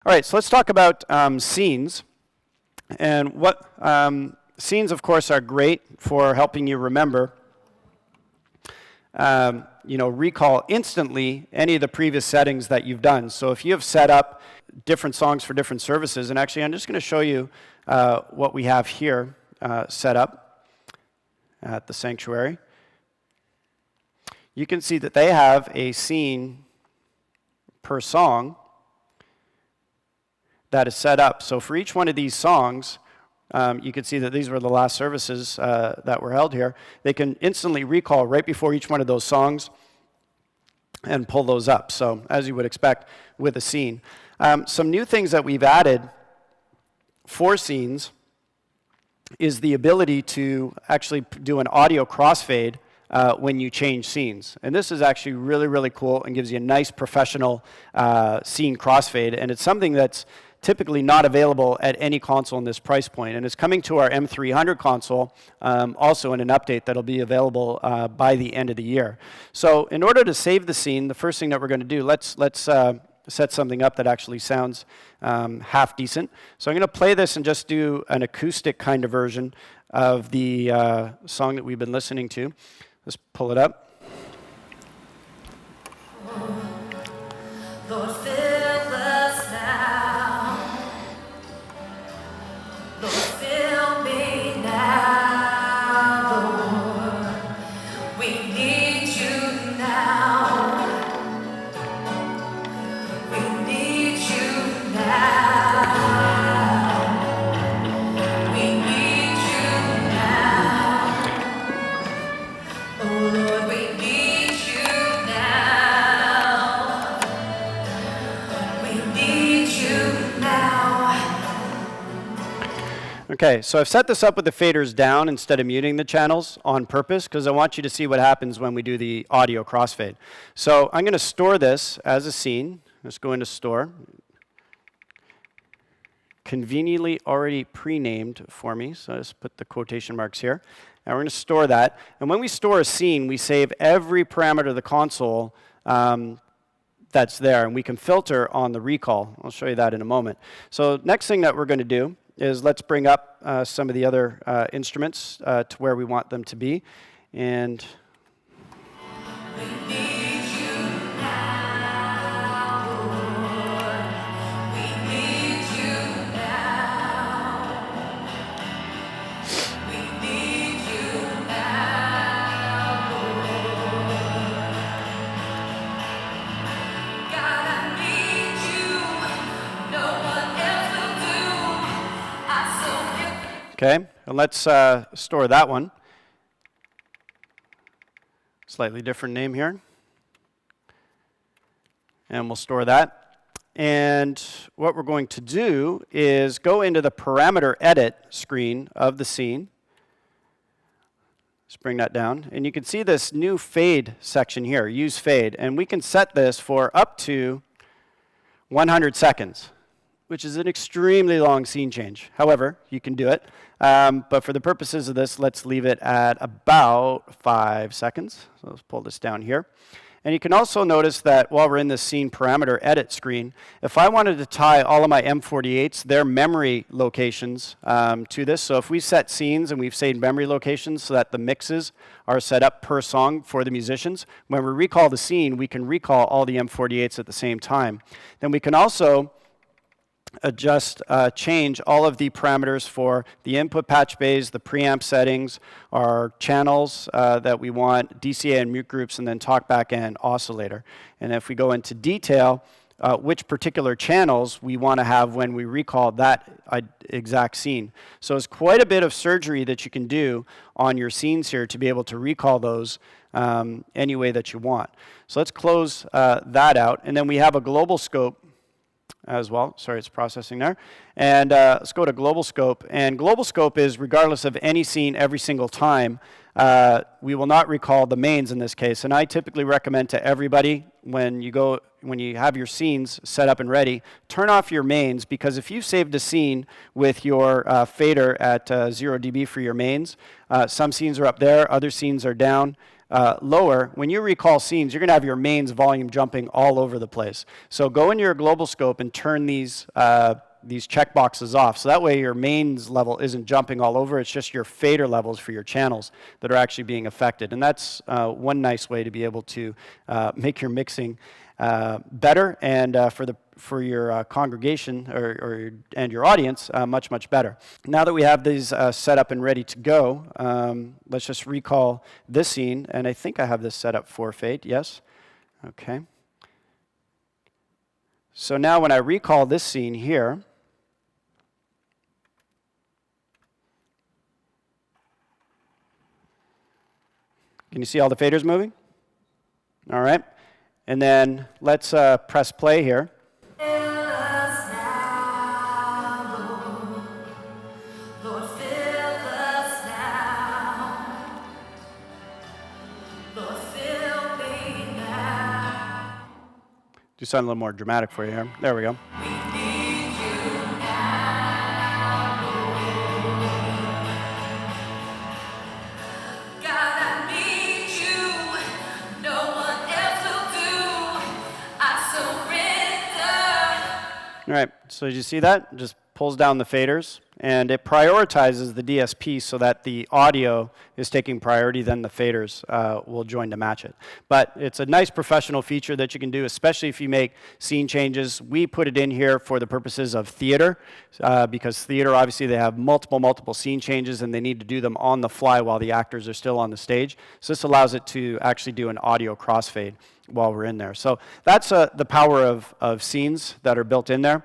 All right, so let's talk about scenes. And what scenes, of course, are great for helping you remember, recall instantly any of the previous settings that you've done. So if you have set up different songs for different services, and actually I'm just going to show you what we have here set up at the sanctuary. You can see that they have a scene per song that is set up. So for each one of these songs, you can see that these were the last services that were held here. They can instantly recall right before each one of those songs and pull those up. So as you would expect with a scene. Some new things that we've added for scenes is the ability to actually do an audio crossfade when you change scenes. And this is actually really, really cool and gives you a nice professional scene crossfade. And it's something that's typically not available at any console in this price point. And it's coming to our M300 console also in an update that'll be available by the end of the year. So in order to save the scene, the first thing that we're going to do, let's set something up that actually sounds half decent. So I'm going to play this and just do an acoustic kind of version of the song that we've been listening to. Let's pull it up. Lord, fill us now. Lord, fill me now, Lord. We need you now. We need you now. We need you now. Oh Lord, we need you now. We need you now. Okay, so I've set this up with the faders down instead of muting the channels on purpose because I want you to see what happens when we do the audio crossfade. So I'm going to store this as a scene. Let's go into store. Conveniently already pre-named for me, so let's put the quotation marks here. And we're going to store that. And when we store a scene, we save every parameter of the console that's there, and we can filter on the recall. I'll show you that in a moment. So next thing that we're going to do is let's bring up some of the other instruments to where we want them to be. And We need you now, Lord. We need you now. We need you now, Lord. God, I need you. No one else will do. I so okay, and let's store that one. Slightly different name here. And we'll store that. And what we're going to do is go into the parameter edit screen of the scene. Let's bring that down. And you can see this new fade section here, use fade. And we can set this for up to 100 seconds, which is an extremely long scene change. However, you can do it. But for the purposes of this, let's leave it at about 5 seconds. So let's pull this down here. And you can also notice that while we're in this scene parameter edit screen, if I wanted to tie all of my M-480s, their memory locations to this, so if we set scenes and we've saved memory locations so that the mixes are set up per song for the musicians, when we recall the scene, we can recall all the M-480s at the same time. Then we can also adjust, change all of the parameters for the input patch bays, the preamp settings, our channels that we want, DCA and mute groups, and then talkback and oscillator. And if we go into detail, which particular channels we want to have when we recall that exact scene. So it's quite a bit of surgery that you can do on your scenes here to be able to recall those any way that you want. So let's close that out. And then we have a global scope as well. Sorry, it's processing there. And let's go to global scope. And global scope is regardless of any scene every single time. We will not recall the mains in this case. And I typically recommend to everybody when you have your scenes set up and ready, turn off your mains, because if you've saved a scene with your fader at 0 dB for your mains, some scenes are up there, other scenes are down. lower, when you recall scenes, you're going to have your mains volume jumping all over the place. So go into your global scope and turn these checkboxes off. So that way your mains level isn't jumping all over. It's just your fader levels for your channels that are actually being affected. And that's one nice way to be able to make your mixing better, and for your congregation and your audience, much better. Now that we have these set up and ready to go, let's just recall this scene, and I think I have this set up for fade. Yes? Okay. So now when I recall this scene here, can you see all the faders moving? All right. And then let's press play here. Fill us now, Lord, fill us now. Lord, fill me now. Do something a little more dramatic for you here. There we go. We need you now, Lord. God, I need you. No one else will do. I surrender. All right, so did you see that? It just pulls down the faders, and it prioritizes the DSP so that the audio is taking priority, then the faders will join to match it. But it's a nice professional feature that you can do, especially if you make scene changes. We put it in here for the purposes of theater, because theater, obviously, they have multiple scene changes, and they need to do them on the fly while the actors are still on the stage. So this allows it to actually do an audio crossfade while we're in there. So that's the power of scenes that are built in there.